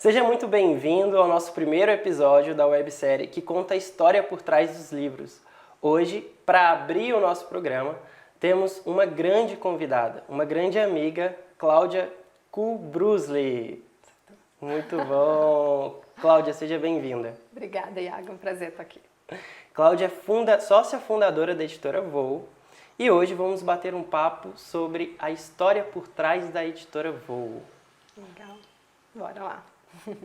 Seja muito bem-vindo ao nosso primeiro episódio da websérie que conta a história por trás dos livros. Hoje, para abrir o nosso programa, temos uma grande convidada, uma grande amiga, Cláudia Kubrusli. Muito bom! Cláudia, seja bem-vinda. Obrigada, Iago. É um prazer estar aqui. Cláudia é sócia fundadora da editora Voo e hoje vamos bater um papo sobre a história por trás da editora Voo. Legal. Bora lá.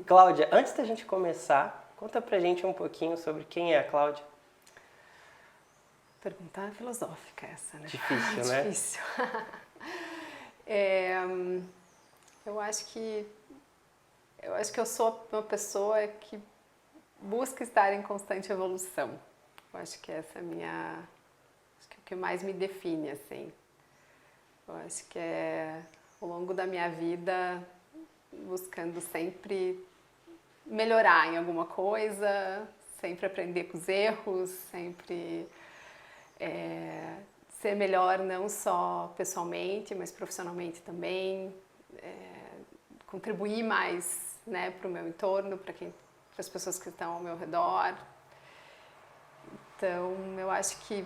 Cláudia, antes da gente começar, conta pra gente um pouquinho sobre quem é a Cláudia. Pergunta filosófica essa, né? Difícil, né? Difícil. Eu acho que eu sou uma pessoa que busca estar em constante evolução. Eu acho que essa é acho que é o que mais me define, assim. Eu acho que é ao longo da minha vida buscando sempre melhorar em alguma coisa, sempre aprender com os erros, sempre ser melhor não só pessoalmente, mas profissionalmente também, contribuir mais, né, para o meu entorno, para as pessoas que estão ao meu redor. Então, eu acho que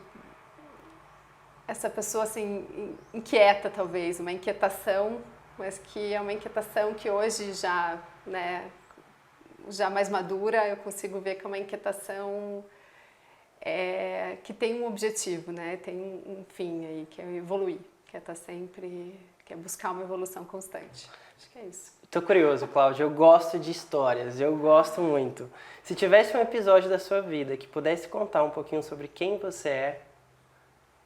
essa pessoa assim inquieta, talvez, uma inquietação, mas que é uma inquietação que hoje já, né, já mais madura, eu consigo ver que é uma inquietação que tem um objetivo, né, tem um fim aí, que é evoluir, que é estar sempre, que é buscar uma evolução constante. Acho que é isso. Tô curioso, Cláudia. Eu gosto de histórias, eu gosto muito. Se tivesse um episódio da sua vida que pudesse contar um pouquinho sobre quem você é,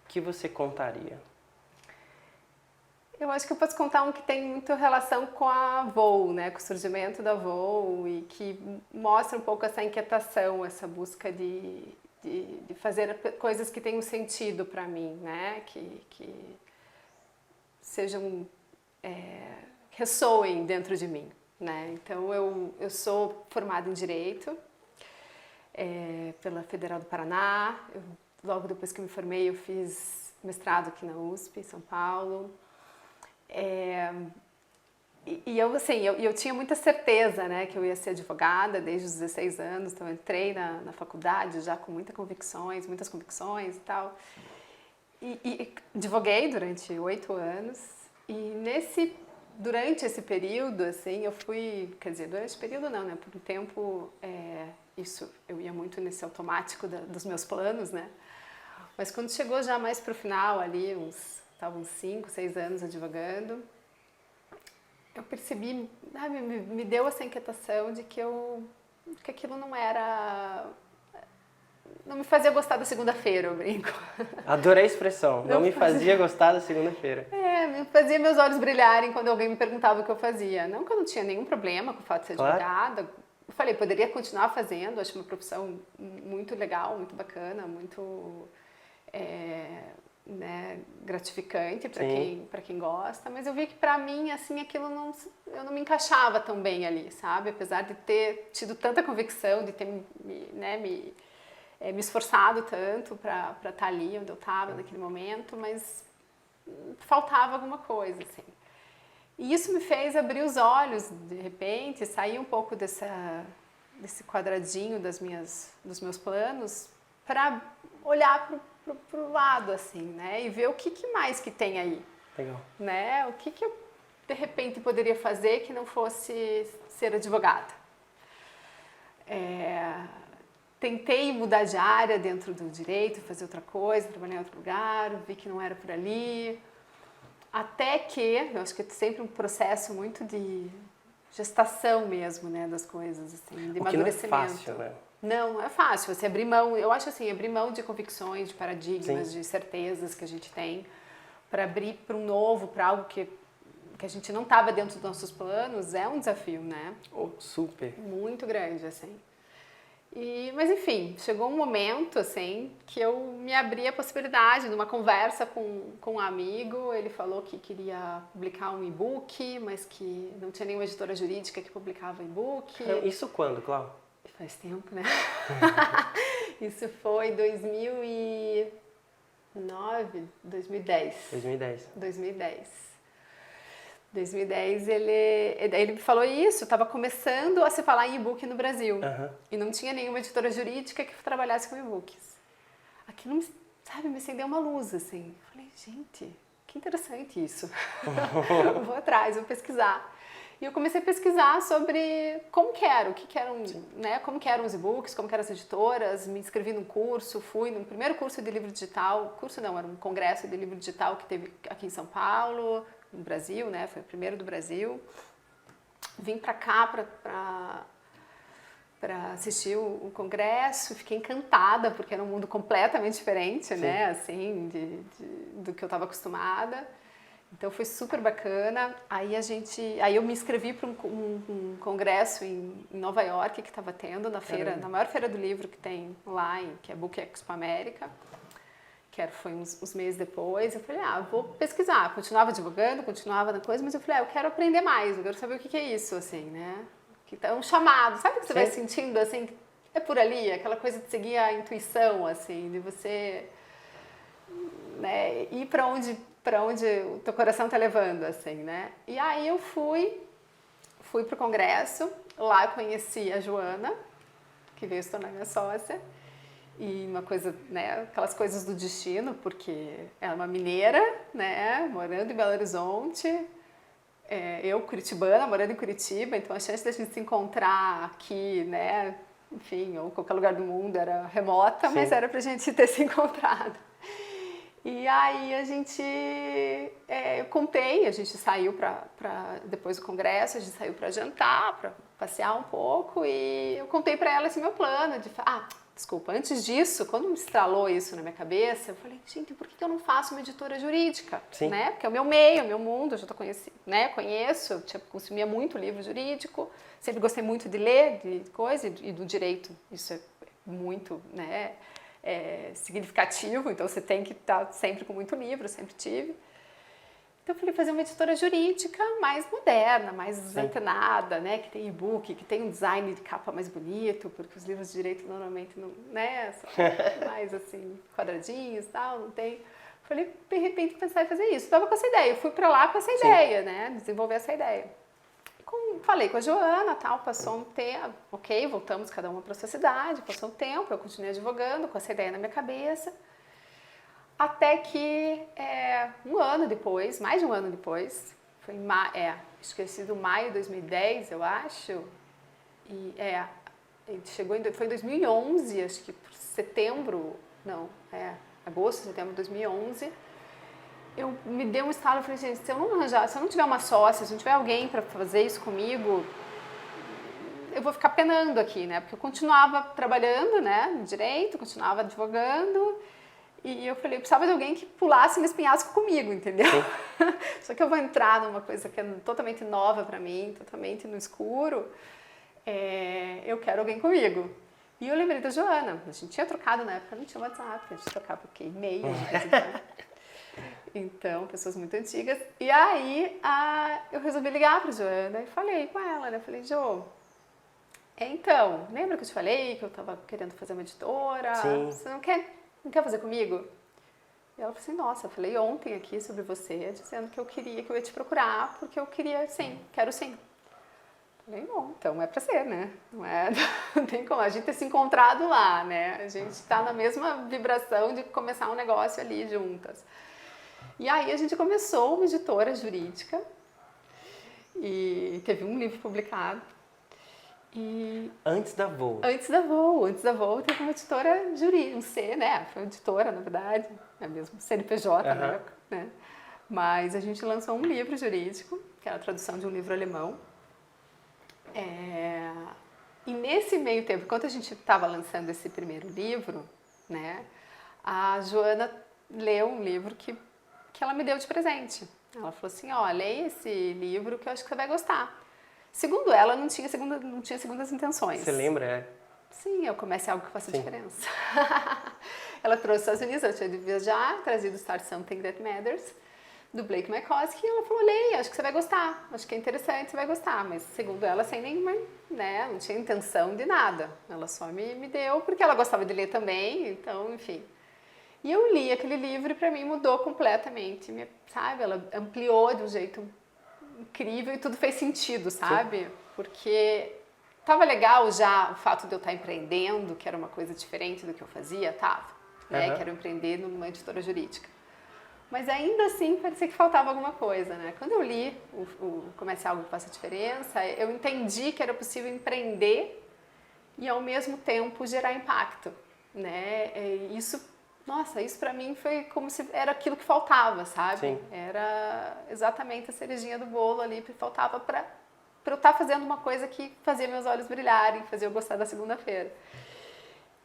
o que você contaria? Eu acho que eu posso contar um que tem muito relação com a Voo, né? Com o surgimento da Voo e que mostra um pouco essa inquietação, essa busca de fazer coisas que tenham sentido para mim, né? Que sejam ressoem dentro de mim, né? Então eu sou formada em Direito pela Federal do Paraná. Logo depois que eu me formei eu fiz mestrado aqui na USP, em São Paulo. Eu tinha muita certeza, né, que eu ia ser advogada desde os 16 anos, então eu entrei na faculdade já com muitas convicções e tal. E advoguei durante 8 anos e durante esse período, assim, eu fui, quer dizer, durante esse período não, né, por um tempo, eu ia muito nesse automático dos meus planos, né, mas quando chegou já mais pro final ali, estavam 5, 6 anos advogando, eu percebi, me deu essa inquietação de que aquilo não me fazia gostar da segunda-feira, eu brinco. Adorei a expressão, não me fazia gostar da segunda-feira. Me fazia meus olhos brilharem quando alguém me perguntava o que eu fazia. Não que eu não tinha nenhum problema com o fato de ser advogada. Eu falei, poderia continuar fazendo, acho uma profissão muito legal, muito bacana, muito né, gratificante para quem gosta, mas eu vi que para mim assim eu não me encaixava tão bem ali, sabe? Apesar de ter tido tanta convicção, de ter me esforçado tanto para estar ali onde eu estava naquele momento, mas faltava alguma coisa, assim. E isso me fez abrir os olhos, de repente, sair um pouco desse quadradinho dos meus planos para olhar pro lado, assim, né? E ver o que mais que tem aí. Legal. Né? O que eu, de repente, poderia fazer que não fosse ser advogada. Tentei mudar de área dentro do direito, fazer outra coisa, trabalhar em outro lugar, vi que não era por ali. Até que, eu acho que é sempre um processo muito de gestação mesmo, né, das coisas, assim, de amadurecimento. Não é fácil, né? Não é fácil, você abrir mão, eu acho assim, abrir mão de convicções, de paradigmas, Sim. de certezas que a gente tem, para abrir para um novo, para algo que a gente não estava dentro dos nossos planos, é um desafio, né? Super. Muito grande, assim. Mas enfim, chegou um momento, assim, que eu me abri a possibilidade de uma conversa com um amigo. Ele falou que queria publicar um e-book, mas que não tinha nenhuma editora jurídica que publicava e-book. Isso quando, Cláudia? Faz tempo, né? Isso foi 2009, 2010. 2010. 2010. 2010 ele me falou isso, estava começando a se falar em e-book no Brasil. E não tinha nenhuma editora jurídica que trabalhasse com e-books. Aquilo, sabe, me acendeu uma luz, assim. Falei, gente, que interessante isso. Vou atrás, vou pesquisar. E eu comecei a pesquisar sobre como que era, o que que eram, né, como que eram os e-books, como que eram as editoras, me inscrevi num curso, fui no primeiro curso de livro digital, curso não, era um congresso de livro digital que teve aqui em São Paulo, no Brasil, né, foi o primeiro do Brasil. Vim para cá para assistir o congresso, fiquei encantada, porque era um mundo completamente diferente, né, assim, do que eu estava acostumada. Então foi super bacana. Aí eu me inscrevi para um congresso em Nova York que estava tendo na feira, na maior feira do livro que tem lá, que é Book Expo América, foi uns meses depois. Eu falei, vou pesquisar. Continuava divulgando, continuava na coisa, mas eu falei, eu quero aprender mais, eu quero saber o que é isso, assim, né? Que é um chamado, sabe o que você vai sentindo, assim, é por ali, aquela coisa de seguir a intuição, assim, de você, né, ir para onde o teu coração está levando, assim, né? E aí eu fui pro congresso, lá eu conheci a Joana, que veio se tornar minha sócia, e uma coisa, né, aquelas coisas do destino, porque ela é uma mineira, né, morando em Belo Horizonte, eu curitibana, morando em Curitiba, então a chance da gente se encontrar aqui, né, enfim, ou em qualquer lugar do mundo era remota, mas era pra gente ter se encontrado. E aí eu contei, a gente saiu depois do congresso, a gente saiu para jantar, para passear um pouco, e eu contei para ela esse meu plano de, desculpa, antes disso, quando me estralou isso na minha cabeça, eu falei, gente, por que eu não faço uma editora jurídica? Né? Porque é o meu meio, é o meu mundo, eu já conheço, eu consumia muito livro jurídico, sempre gostei muito de ler, de coisa, e do direito, isso é muito, né, significativo, então você tem que estar sempre com muito livro, eu sempre tive. Então eu falei, fazer uma editora jurídica mais moderna, mais antenada, né, que tem e-book, que tem um design de capa mais bonito, porque os livros de direito normalmente não, né, são mais assim, quadradinhos e tal, não tem. Falei, de repente pensar em fazer isso. Estava com essa ideia, eu fui para lá com essa ideia, né, desenvolver essa ideia. Falei com a Joana, tal, passou um tempo, ok, voltamos cada uma para a sua cidade, passou um tempo, eu continuei advogando com essa ideia na minha cabeça, até que um ano depois, mais de um ano depois, foi acho que tinha sido maio de 2010, eu acho, e foi em 2011, acho que agosto, setembro de 2011, me deu um estalo, eu falei, gente, se eu não tiver uma sócia, se não tiver alguém para fazer isso comigo, eu vou ficar penando aqui, né? Porque eu continuava trabalhando, né, no direito, continuava advogando, e eu falei, eu precisava de alguém que pulasse nesse penhasco comigo, entendeu? Só que eu vou entrar numa coisa que é totalmente nova para mim, totalmente no escuro, eu quero alguém comigo. E eu lembrei da Joana, a gente tinha trocado na época, não tinha WhatsApp, a gente trocava e-mail, então, pessoas muito antigas. E aí, eu resolvi ligar para a Joana e falei com ela, né? Eu falei, Jo, então, lembra que eu te falei que eu estava querendo fazer uma editora? Você não quer fazer comigo? E ela falou assim, nossa, eu falei ontem aqui sobre você, dizendo que eu ia te procurar, porque eu queria, sim, quero sim. Falei, bom, então é pra ser, né? Não tem como a gente ter se encontrado lá, né? A gente está na mesma vibração de começar um negócio ali juntas. E aí a gente começou uma editora jurídica e teve um livro publicado. E Antes da Voo teve uma editora jurídica, um C, né? Foi uma editora, na verdade, é mesmo CNPJ na época, né? Mas a gente lançou um livro jurídico, que era a tradução de um livro alemão. E nesse meio tempo, enquanto a gente estava lançando esse primeiro livro, né? A Joana leu um livro que ela me deu de presente. Ela falou assim, leia esse livro que eu acho que você vai gostar. Segundo ela, não tinha segundas intenções. Você lembra? Sim, eu comecei algo que faça diferença. Ela trouxe os Estados Unidos, eu tinha de viajar, trazido Start Something That Matters, do Blake McCoskey, e ela falou, leia, acho que você vai gostar, acho que é interessante, você vai gostar. Mas segundo ela, sem nenhuma, né, não tinha intenção de nada. Ela só me deu, porque ela gostava de ler também, então, enfim. E eu li aquele livro e para mim mudou completamente, sabe? Ela ampliou de um jeito incrível e tudo fez sentido, sabe? Sim. Porque tava legal já o fato de eu estar empreendendo, que era uma coisa diferente do que eu fazia, tava, né? Quero empreender numa editora jurídica. Mas ainda assim parecia que faltava alguma coisa, né? Quando eu li o Comece Algo que Faça Diferença, eu entendi que era possível empreender e ao mesmo tempo gerar impacto, né? Isso pra mim foi como se era aquilo que faltava, sabe? Sim. Era exatamente a cerejinha do bolo ali que faltava para eu estar fazendo uma coisa que fazia meus olhos brilharem, fazia eu gostar da segunda-feira.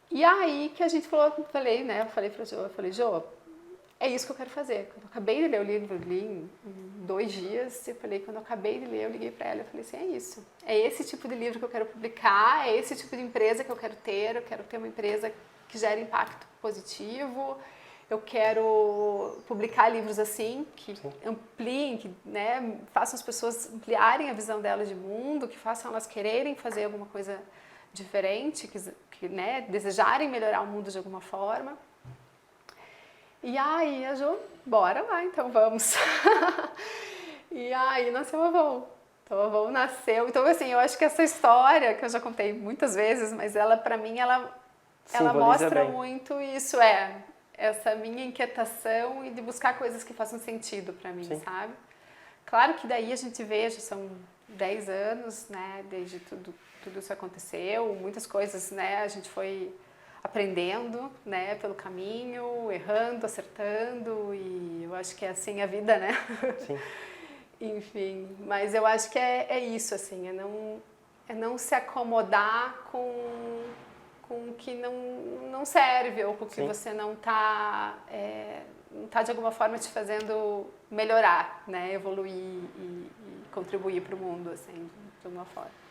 E aí que a gente falei pra Jo, Jo, é isso que eu quero fazer. Quando eu acabei de ler o livro, li em 2 dias, quando eu acabei de ler, eu liguei para ela e falei assim, é isso. É esse tipo de livro que eu quero publicar, é esse tipo de empresa que eu quero ter uma empresa que gere impacto positivo, eu quero publicar livros assim, que ampliem, que, né, façam as pessoas ampliarem a visão delas de mundo, que façam elas quererem fazer alguma coisa diferente, que né, desejarem melhorar o mundo de alguma forma. E aí a Jo, bora lá, então vamos. E aí nasceu a Avon. Então a Avon nasceu. Então assim, eu acho que essa história, que eu já contei muitas vezes, mas ela pra mim, ela mostra bem. Muito isso, essa minha inquietação e de buscar coisas que façam sentido pra mim, sim, sabe? Claro que daí a gente veja, são 10 anos, né, desde tudo isso aconteceu, muitas coisas, né, a gente foi aprendendo, né, pelo caminho, errando, acertando, e eu acho que é assim a vida, né? Sim. Enfim, mas eu acho que é isso, assim, é não se acomodar com o que não serve, ou com o que você não tá de alguma forma te fazendo melhorar, né, evoluir e contribuir para o mundo, assim, de alguma forma.